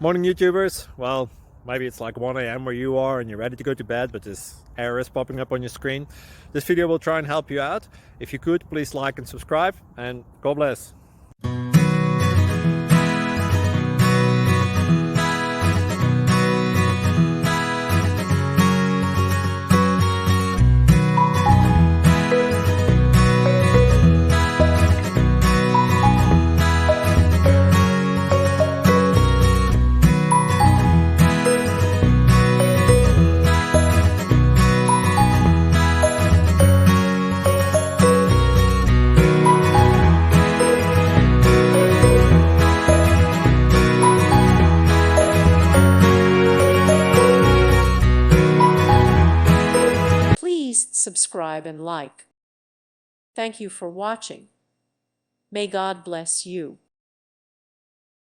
Morning YouTubers. Well, maybe it's like 1 a.m. where you are and you're ready to go to bed, but this error is popping up on your screen. This video will try and help you out. If you could, please like and subscribe, and God bless. Please subscribe and like. Thank you for watching. May God bless you.